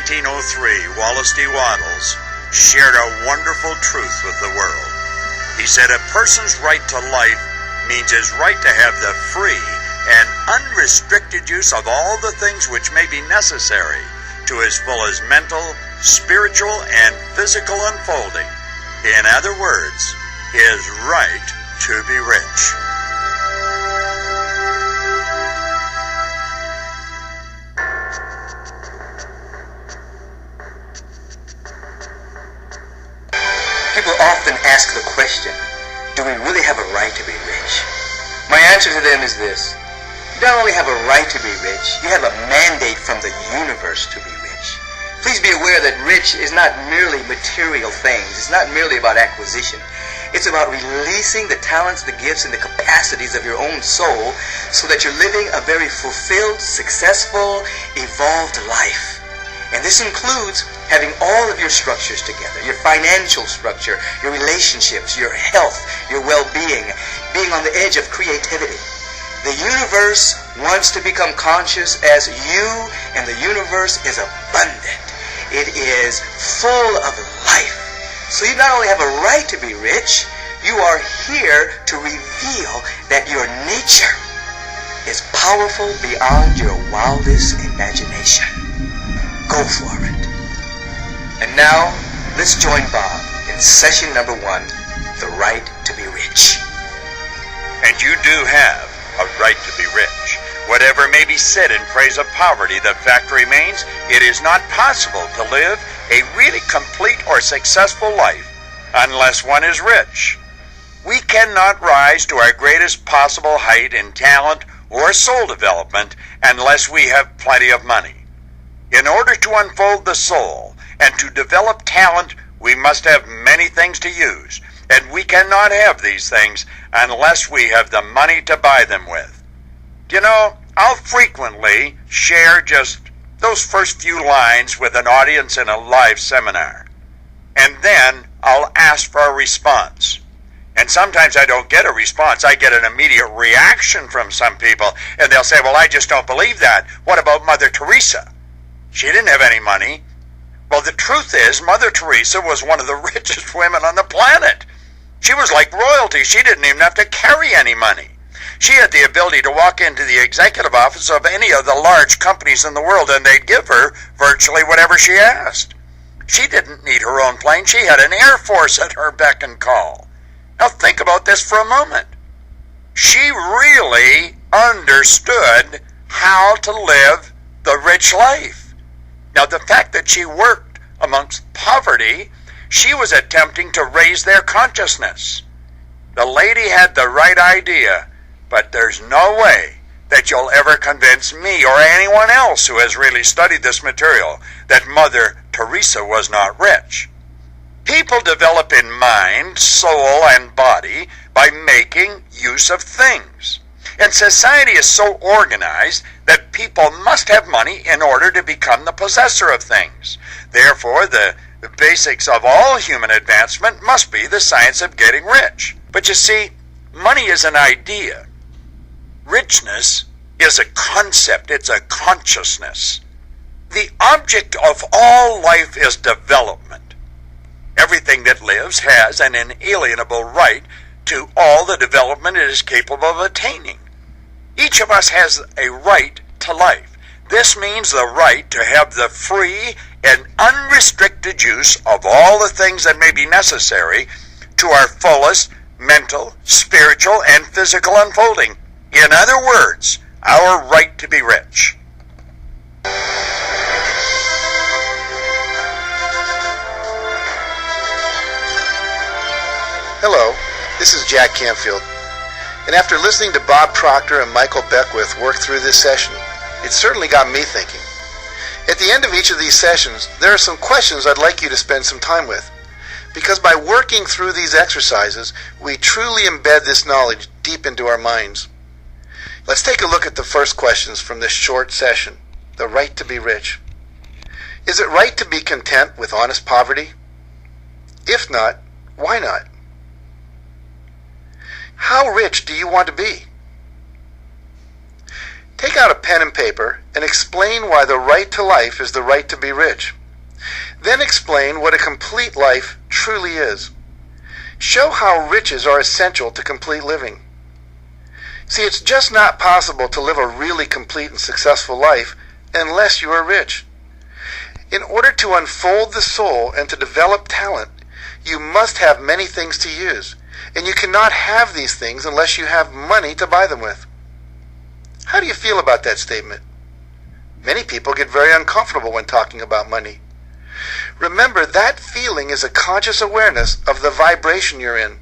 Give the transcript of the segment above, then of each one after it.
1903, Wallace D. Wattles shared a wonderful truth with the world. He said a person's right to life means his right to have the free and unrestricted use of all the things which may be necessary to his fullest mental, spiritual, and physical unfolding. In other words, his right to be rich. People often ask the question, do we really have a right to be rich? My answer to them is this. You don't only have a right to be rich, you have a mandate from the universe to be rich. Please be aware that rich is not merely material things. It's not merely about acquisition. It's about releasing the talents, the gifts, and the capacities of your own soul so that you're living a very fulfilled, successful, evolved life. And this includes having all of your structures together, your financial structure, your relationships, your health, your well-being, being on the edge of creativity. The universe wants to become conscious as you, and the universe is abundant. It is full of life. So you not only have a right to be rich, you are here to reveal that your nature is powerful beyond your wildest imagination. Go for it. And now, let's join Bob in session number 1, The Right to be Rich. And you do have a right to be rich. Whatever may be said in praise of poverty, the fact remains it is not possible to live a really complete or successful life unless one is rich. We cannot rise to our greatest possible height in talent or soul development unless we have plenty of money. In order to unfold the soul and to develop talent, we must have many things to use, and we cannot have these things unless we have the money to buy them with. You know, I'll frequently share just those first few lines with an audience in a live seminar, and then I'll ask for a response. And sometimes I don't get a response. I get an immediate reaction from some people, and they'll say, well, I just don't believe that. What about Mother Teresa? She didn't have any money. Well, the truth is, Mother Teresa was one of the richest women on the planet. She was like royalty. She didn't even have to carry any money. She had the ability to walk into the executive office of any of the large companies in the world, and they'd give her virtually whatever she asked. She didn't need her own plane. She had an air force at her beck and call. Now think about this for a moment. She really understood how to live the rich life. Now, the fact that she worked amongst poverty, she was attempting to raise their consciousness. The lady had the right idea, but there's no way that you'll ever convince me or anyone else who has really studied this material that Mother Teresa was not rich. People develop in mind, soul, and body by making use of things. And society is so organized that people must have money in order to become the possessor of things. Therefore, the basics of all human advancement must be the science of getting rich. But you see, money is an idea. Richness is a concept. It's a consciousness. The object of all life is development. Everything that lives has an inalienable right to all the development it is capable of attaining. Each of us has a right to life. This means the right to have the free and unrestricted use of all the things that may be necessary to our fullest mental, spiritual, and physical unfolding. In other words, our right to be rich. Hello, this is Jack Canfield. And after listening to Bob Proctor and Michael Beckwith work through this session, it certainly got me thinking. At the end of each of these sessions, there are some questions I'd like you to spend some time with. Because by working through these exercises, we truly embed this knowledge deep into our minds. Let's take a look at the first questions from this short session. The right to be rich. Is it right to be content with honest poverty? If not, why not? How rich do you want to be? Take out a pen and paper and explain why the right to life is the right to be rich. Then explain what a complete life truly is. Show how riches are essential to complete living. See, it's just not possible to live a really complete and successful life unless you are rich. In order to unfold the soul and to develop talent, you must have many things to use, and you cannot have these things unless you have money to buy them with. How do you feel about that statement? Many people get very uncomfortable when talking about money. Remember, that feeling is a conscious awareness of the vibration you're in.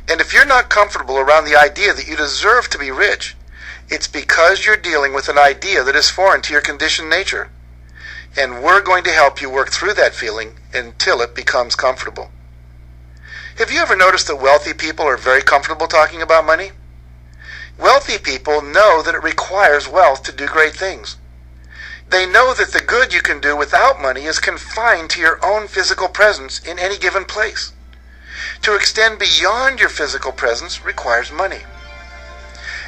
And if you're not comfortable around the idea that you deserve to be rich, it's because you're dealing with an idea that is foreign to your conditioned nature. And we're going to help you work through that feeling until it becomes comfortable. Have you ever noticed that wealthy people are very comfortable talking about money? Wealthy people know that it requires wealth to do great things. They know that the good you can do without money is confined to your own physical presence in any given place. To extend beyond your physical presence requires money.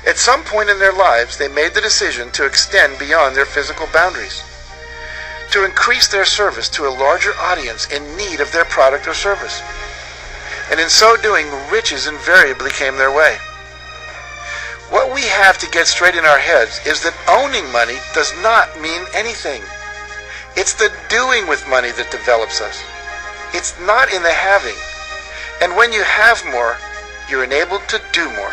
At some point in their lives, they made the decision to extend beyond their physical boundaries, to increase their service to a larger audience in need of their product or service. And in so doing, riches invariably came their way. What we have to get straight in our heads is that owning money does not mean anything. It's the doing with money that develops us. It's not in the having. And when you have more, you're enabled to do more.